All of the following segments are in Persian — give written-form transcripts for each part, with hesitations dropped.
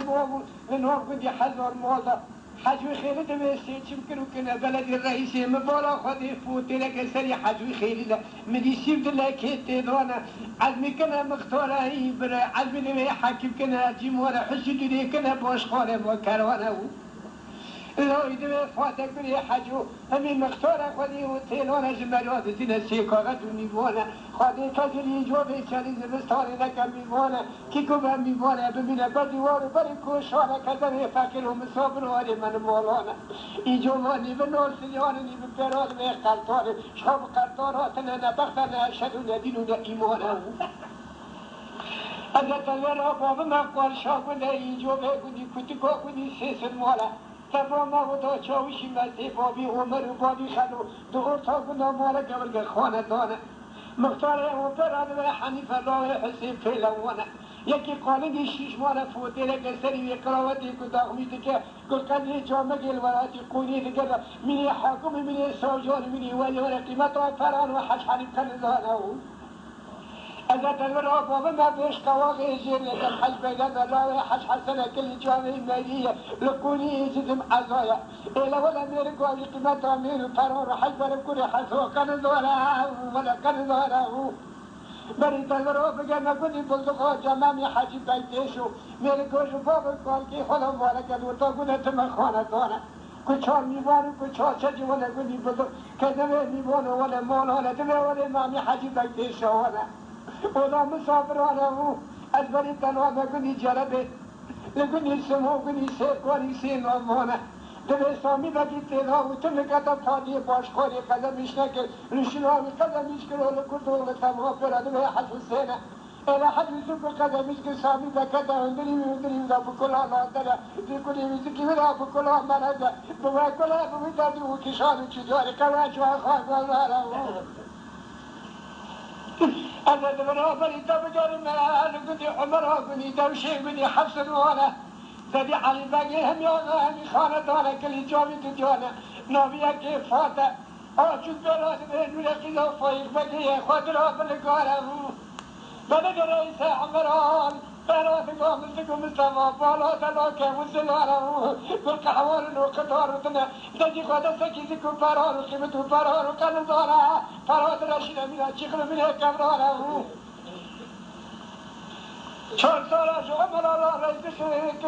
تمام ونوم قدي حزر موضة حجوي خير دمسي تمكن كنا بلد الرئيس مبالا خدي فوت لك سري حجوي خير مدي سيب الله كيت دونا عزمي كنا مختارة برا عزمي لي حاكم كنا جيمورا حسيت لي كنا باش خالم وكروانا لو يدوي فاتك بلي حجو همي مختارة خدي وتيلونا جمالات زينا سيكاغت وميبونا خدي كجري جوبي كالي زمستاني لك ميبونا كيكو بميبونا بمينا بديوار بري كوشانا كذا فاكر ومصابر واري من مولانا إيجواني بنور سلياني ببراد ويقلطاني شخب قلطاناتنا نبختنا أشهدنا ديننا إيمانا أزت الورا باب مقوال شاقنا إيجوبي قدي كتكو قدي سيسر مولا تفاما ودا چاوشی مزه بابی عمر و بابی خلو دور تا گنا مال قبل خانه دانه مختار اوپران و حنیف الله حسین فیلوانه یکی قانونی شیش مال فوتیل گسری و قراوتی کو داغمیت که گل قدری جامع گل وراتی قونی دیگر منی حاکم منی سوجان منی ولی ولی قیمت را فران و حج حنیف کنه دانه أزت الورا بابا ما بيش قواقي جير لكن حج بيدان الله حج حسنة كل جامع المالية لكوني جزم عزايا إلا ولا ميركو أبي قيمة أمير فرار حج بلا كل حسو كان زورا ولا كان زورا بريت الورا بجانا كوني بلدقا جمامي حج بيتيشو ميركو شبابا كالكي خلم ولا كدو تاقونا تمخوانا دانا كچار میوانو كچار چجی ولا كوني بلدق كدوه میوانو ولا مولانا دوه ولا مامي حج بيتيشو ولا ولا مسافر ولا هو أدبري تنوى بقني جربه لقني سمو قني سيكواني سين ومونا دبي سامي بقي تيلا وتمكتا فادي باشخوري قدمش نكر رشنوامي قدمش كرو لكردو لتمها فرا دبي حج حسينة إلا حج سوق قدمش كسامي بكتا هندري ودا بكلها نادرة بكلي وزكي ودا بكلها مرادة بوا كلها بودا وكشان وشجاري كواجوا خاف الله أنا دبرافري تبجر ما لقدي عمرها قدي دوشي قدي حسن وانا زدي علي باقي هم يونا هم خانة وانا كل جامي تجانا نبيا كيف فاتا أشوف بلاد بين ولقينا فايق بدي خاطرها بالقارة بلد رئيس عمران بلاد قامتكم السما بلاد لاك وزلارة بالقحوال وقطار وتنا زدي خاطر سكيزكم فرار وقيمته فرار وكان زارا فراد رشينا من الشيخ من الكبرارة چهار ساله شو عمر الله رئیس شریک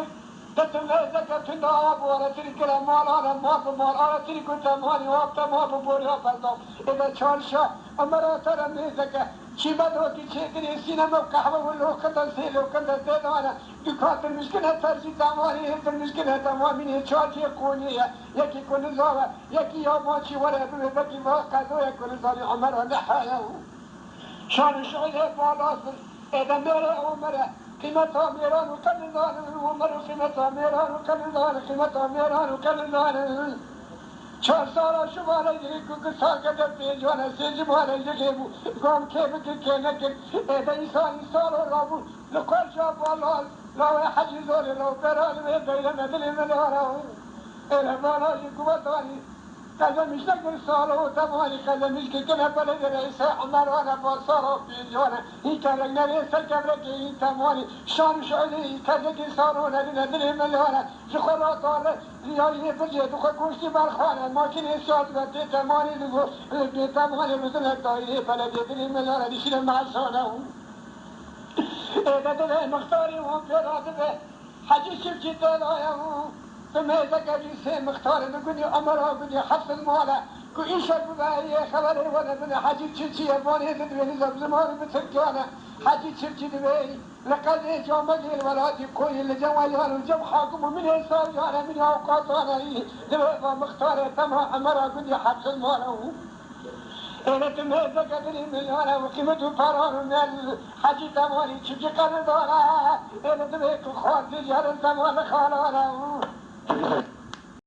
تتمه زکات ناب ولا تريك المال على مال على تريك التمال وقت ما بوريا فلتو إذا چهار شو عمر ترى ميزك شي بدو كي شيء سينما قهوة ولا كذا سيل وكذا زيادة دكات المشكلة ترجي تمالي هي المشكلة تمام من چهار شيء كونية يكي كل زوا يكي يوم شيء ولا بيبكي ما كذا يكون زاري عمر ولا حياة شان شعله بالاس إذا ميرا عمر قيمتها ميران وكل ذان عمر قيمتها ميران وكل ذان قيمتها ميران وكل ذان چهار ساله شماره يجيكو كسار كده بيجوانا سيجماره يجيبو قام كيف كينك إذا إنسان رابو لكل شاب والله لو حج زوري لو فرال بيدنا مدلي مليارا إلى مالا يقوتاني كذا مش نقدر صاروا تماني كذا مش كنا بلد رئيس عمر وانا بصاروا في جوانا هي كان رئيس الكبرى كي تماني شان شعلي كذا كي صاروا لنا ندري مليانا زخرات على ريالي بجي دخل كوشتي بالخانة ما كنا يسوع بتي تماني لغو تماني مثل الدائرة بلد ندري مليانا دشيل مع الصلاة إذا ده مختاري وهم في راتبه حجي شفتي تلايا فماذا قبل سي مختار نقولي أمرها قولي حفظ المالا كو إيش أبوهاي خبري ولا من حاجة تشتي أبواني تدويني زمزمان بتركانا حاجة تشتي دبي لقد جامعي الولادي كوي اللي جوايان وجم حاكم من إنسان جانا من أوقاتنا دبي مختار تمها أمرها قولي حفظ المالا أنا تماذا قبل مليانا وقيمته فرار من الحاجة تماني تشجي قرن دارا أنا دبي خواتي جارن تمانا خالانا